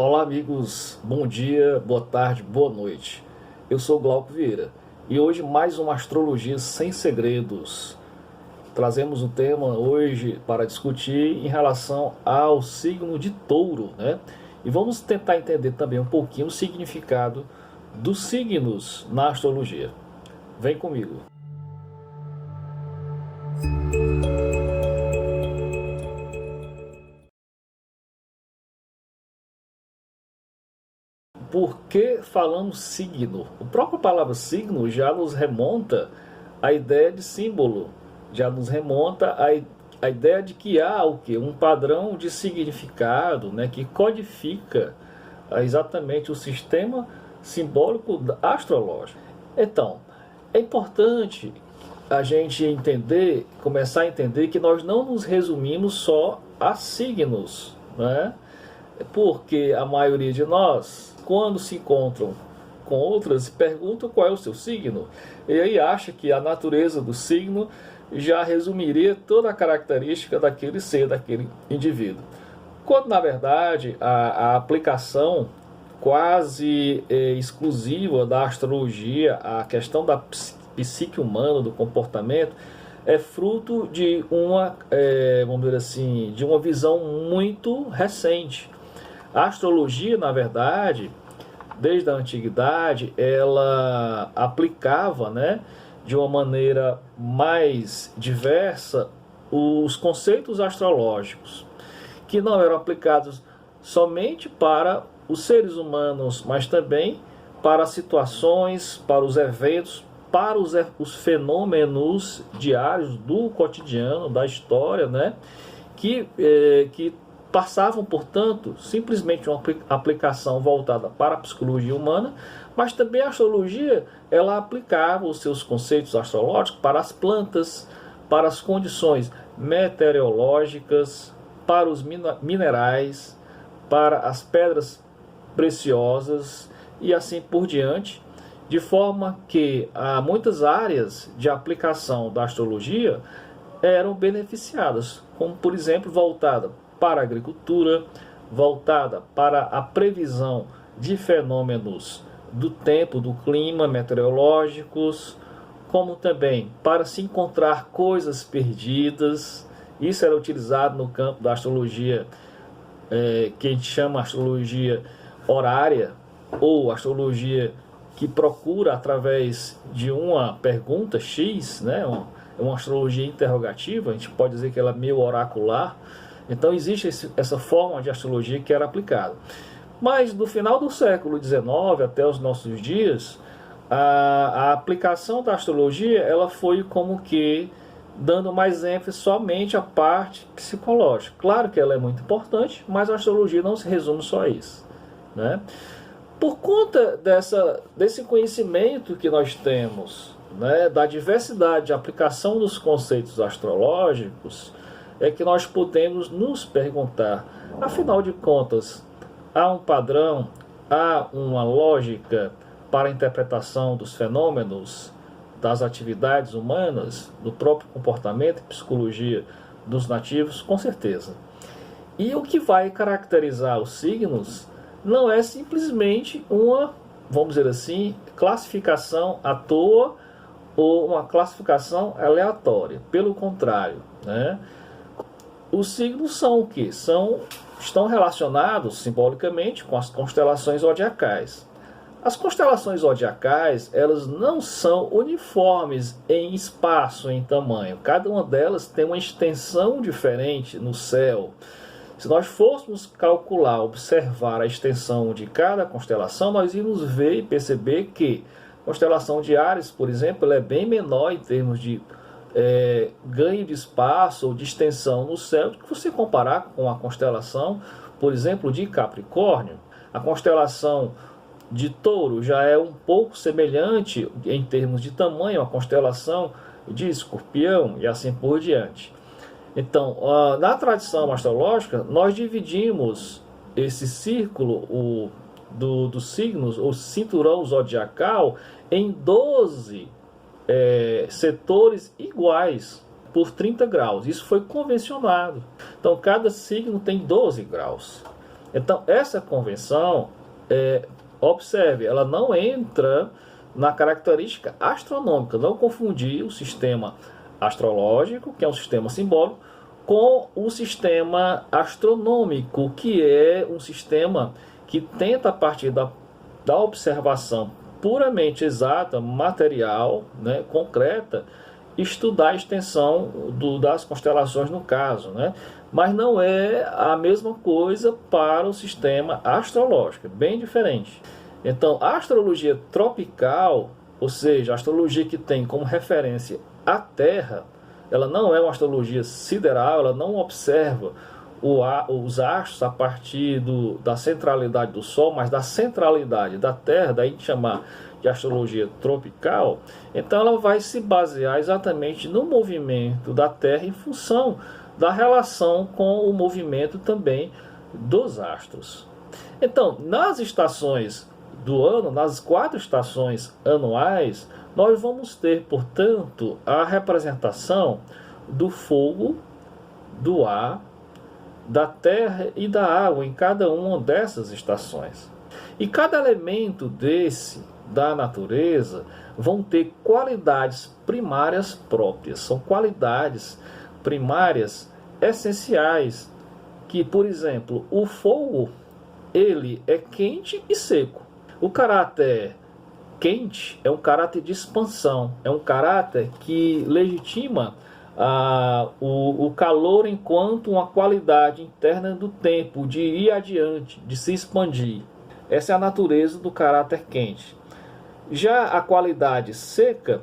Olá amigos, bom dia, boa tarde, boa noite. Eu sou Glauco Vieira e hoje mais uma Astrologia Sem Segredos. Trazemos um tema hoje para discutir em relação ao signo de Touro, né? E vamos tentar entender também um pouquinho o significado dos signos na astrologia. Vem comigo. Por que falamos signo? A própria palavra signo já nos remonta à ideia de símbolo, já nos remonta à ideia de que há o quê? Um padrão de significado, né, que codifica exatamente o sistema simbólico astrológico. Então, é importante a gente entender, começar a entender que nós não nos resumimos só a signos, né? Porque a maioria de nós, quando se encontram com outras, perguntam qual é o seu signo, e aí acha que a natureza do signo já resumiria toda a característica daquele ser, daquele indivíduo. Quando, na verdade, a aplicação quase exclusiva da astrologia, a questão da psique humana, do comportamento, é fruto de uma, vamos dizer assim, de uma visão muito recente. A astrologia, na verdade, desde a antiguidade, ela aplicava, né, de uma maneira mais diversa os conceitos astrológicos, que não eram aplicados somente para os seres humanos, mas também para as situações, para os eventos, para os fenômenos diários do cotidiano, da história, né, que passavam, portanto, simplesmente uma aplicação voltada para a psicologia humana, mas também a astrologia, ela aplicava os seus conceitos astrológicos para as plantas, para as condições meteorológicas, para os minerais, para as pedras preciosas e assim por diante, de forma que muitas áreas de aplicação da astrologia eram beneficiadas, como por exemplo voltada para a agricultura, voltada para a previsão de fenômenos do tempo, do clima, meteorológicos, como também para se encontrar coisas perdidas. Isso era utilizado no campo da astrologia, que a gente chama astrologia horária, ou astrologia que procura através de uma pergunta X, né? Uma astrologia interrogativa, a gente pode dizer que ela é meio oracular. Então existe essa forma de astrologia que era aplicada. Mas no final do século XIX até os nossos dias, a aplicação da astrologia ela foi como que dando mais ênfase somente à parte psicológica. Claro que ela é muito importante, mas a astrologia não se resume só a isso, né? Por conta desse conhecimento que nós temos, né, da diversidade de aplicação dos conceitos astrológicos, é que nós podemos nos perguntar, afinal de contas, há um padrão, há uma lógica para a interpretação dos fenômenos, das atividades humanas, do próprio comportamento e psicologia dos nativos? Com certeza. E o que vai caracterizar os signos não é simplesmente uma, vamos dizer assim, classificação à toa ou uma classificação aleatória. Pelo contrário, né? Os signos são o quê? Estão relacionados simbolicamente com as constelações zodiacais. As constelações zodiacais, elas não são uniformes em espaço, em tamanho. Cada uma delas tem uma extensão diferente no céu. Se nós fôssemos calcular, observar a extensão de cada constelação, nós íamos ver e perceber que a constelação de Áries, por exemplo, ela é bem menor em termos de ganho de espaço ou de extensão no céu, que você comparar com a constelação, por exemplo, de Capricórnio. A constelação de Touro já é um pouco semelhante em termos de tamanho à constelação de Escorpião e assim por diante. Então, na tradição astrológica, nós dividimos esse círculo dos signos, o cinturão zodiacal, em 12 setores iguais por 30 graus. Isso foi convencionado. Então, cada signo tem 12 graus. Então, essa convenção, observe, ela não entra na característica astronômica. Não confundir o sistema astrológico, que é um sistema simbólico, com o sistema astronômico, que é um sistema que tenta, a partir da observação puramente exata, material, né, concreta, estudar a extensão das constelações no caso, né? Mas não é a mesma coisa para o sistema astrológico, é bem diferente. Então, a astrologia tropical, ou seja, a astrologia que tem como referência a Terra, ela não é uma astrologia sideral, ela não observa os astros a partir da centralidade do Sol, mas da centralidade da Terra, daí chamar de astrologia tropical. Então ela vai se basear exatamente no movimento da Terra em função da relação com o movimento também dos astros. Então, nas estações do ano, nas 4 estações anuais, nós vamos ter, portanto, a representação do fogo, do ar, da terra e da água em cada uma dessas estações. E cada elemento da natureza vão ter qualidades primárias próprias. São qualidades primárias essenciais que, por exemplo, o fogo, ele é quente e seco. O caráter quente é um caráter de expansão, é um caráter que legitima o calor enquanto uma qualidade interna do tempo, de ir adiante, de se expandir. Essa é a natureza do caráter quente. Já a qualidade seca,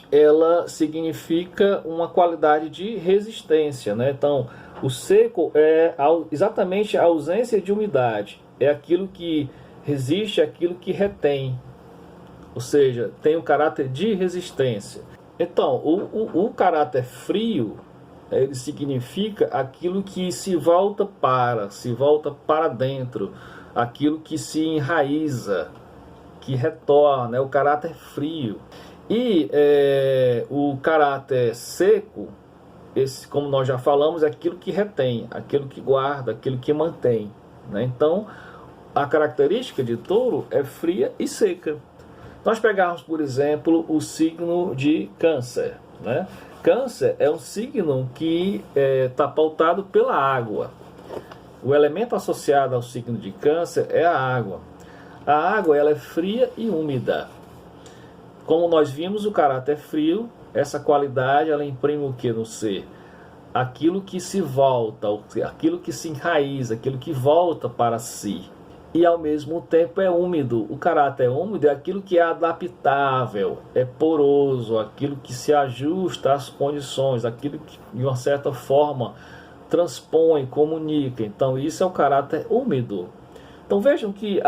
ela significa uma qualidade de resistência, né? Então, o seco é exatamente a ausência de umidade, é aquilo que resiste, aquilo que retém, ou seja, tem um caráter de resistência. Então, o caráter frio, ele significa aquilo que se volta para dentro, aquilo que se enraiza, que retorna, é o caráter frio. E o caráter seco, esse, como nós já falamos, é aquilo que retém, aquilo que guarda, aquilo que mantém, né? Então, a característica de Touro é fria e seca. Nós pegarmos, por exemplo, o signo de Câncer, né? Câncer é um signo que está pautado pela água. O elemento associado ao signo de Câncer é a água. A água, ela é fria e úmida. Como nós vimos, o caráter frio, essa qualidade, ela imprime o que no ser? Aquilo que se volta, aquilo que se enraiza, aquilo que volta para si. E ao mesmo tempo é úmido. O caráter úmido é aquilo que é adaptável, é poroso, aquilo que se ajusta às condições, aquilo que de uma certa forma transpõe, comunica. Então isso é o caráter úmido. Então vejam que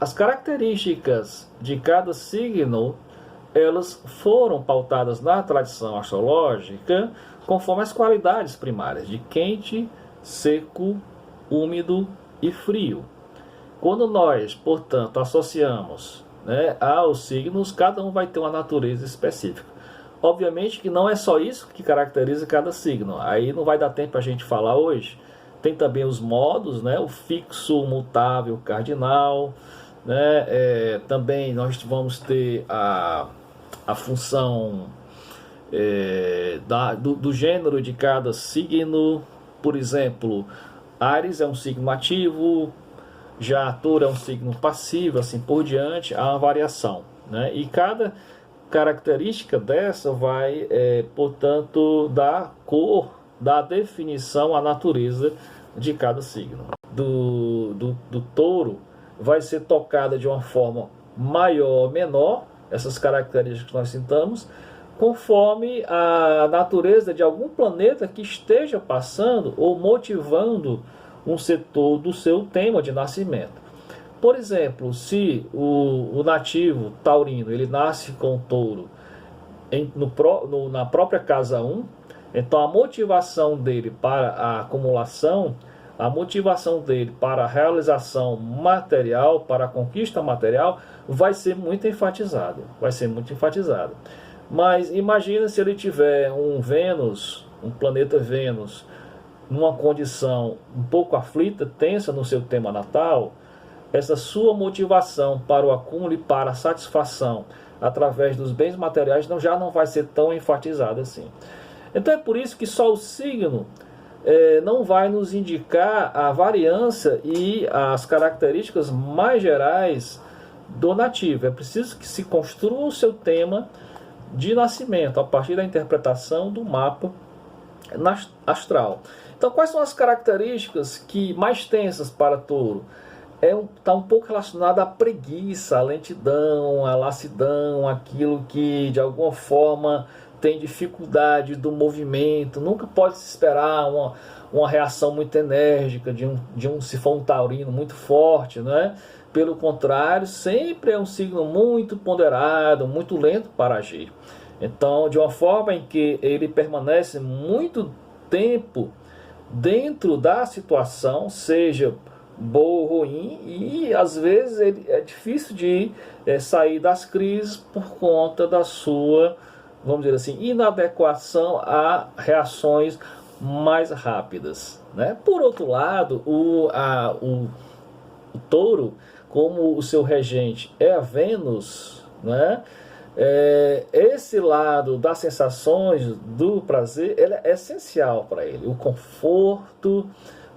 as características de cada signo, elas foram pautadas na tradição astrológica conforme as qualidades primárias de quente, seco, úmido e frio. Quando nós, portanto, associamos, né, aos signos, cada um vai ter uma natureza específica. Obviamente que não é só isso que caracteriza cada signo. Aí não vai dar tempo para a gente falar hoje. Tem também os modos, né, o fixo, o mutável, o cardinal, né, também nós vamos ter a função do gênero de cada signo. Por exemplo, Áries é um signo ativo, já Touro é um signo passivo, assim por diante, há uma variação, né? E cada característica dessa vai, portanto, dar cor, dar definição à natureza de cada signo. Do Touro vai ser tocada de uma forma maior ou menor, essas características que nós citamos, conforme a natureza de algum planeta que esteja passando ou motivando um setor do seu tema de nascimento. Por exemplo, se o nativo taurino ele nasce com Touro na própria casa 1, então a motivação dele para a acumulação, a motivação dele para a realização material, para a conquista material, vai ser muito enfatizado. Mas imagina se ele tiver um planeta Vênus, numa condição um pouco aflita, tensa no seu tema natal, essa sua motivação para o acúmulo e para a satisfação através dos bens materiais já não vai ser tão enfatizada assim. Então é por isso que só o signo não vai nos indicar a variância e as características mais gerais do nativo. É preciso que se construa o seu tema de nascimento a partir da interpretação do mapa astral. Então, quais são as características que mais tensas para touro? Está um pouco relacionado à preguiça, à lentidão, à lassidão, aquilo que de alguma forma tem dificuldade do movimento. Nunca pode se esperar uma reação muito enérgica se for um taurino muito forte, né? Pelo contrário, sempre é um signo muito ponderado, muito lento para agir. Então, de uma forma em que ele permanece muito tempo dentro da situação, seja boa ou ruim, e às vezes é difícil de sair das crises por conta da sua, vamos dizer assim, inadequação a reações mais rápidas, né? Por outro lado, o touro, como o seu regente é a Vênus, né? Esse lado das sensações, do prazer, ele é essencial para ele. O conforto,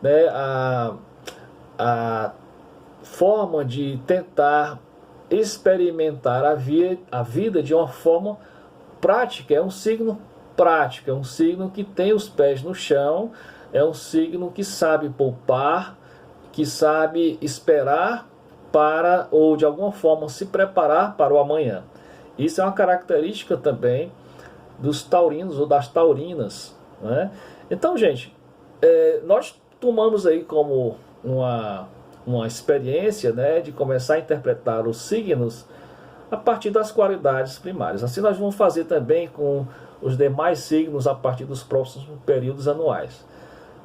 né? A forma de tentar experimentar a vida de uma forma prática. É um signo prático, é um signo que tem os pés no chão, é um signo que sabe poupar, que sabe esperar para, ou de alguma forma se preparar para o amanhã. Isso é uma característica também dos taurinos ou das taurinas, né? Então, gente, nós tomamos aí como uma experiência, né, de começar a interpretar os signos a partir das qualidades primárias. Assim nós vamos fazer também com os demais signos a partir dos próximos períodos anuais.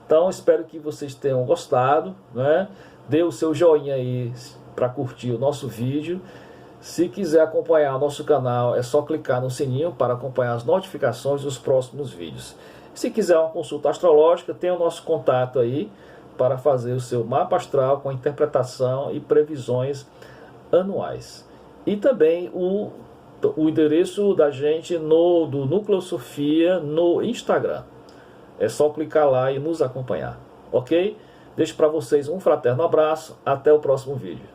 Então espero que vocês tenham gostado, né? Dê o seu joinha aí para curtir o nosso vídeo. Se quiser acompanhar o nosso canal, é só clicar no sininho para acompanhar as notificações dos próximos vídeos. Se quiser uma consulta astrológica, tem o nosso contato aí para fazer o seu mapa astral com interpretação e previsões anuais. E também o endereço da gente do Núcleo Sofia no Instagram. É só clicar lá e nos acompanhar, ok? Deixo para vocês um fraterno abraço, até o próximo vídeo.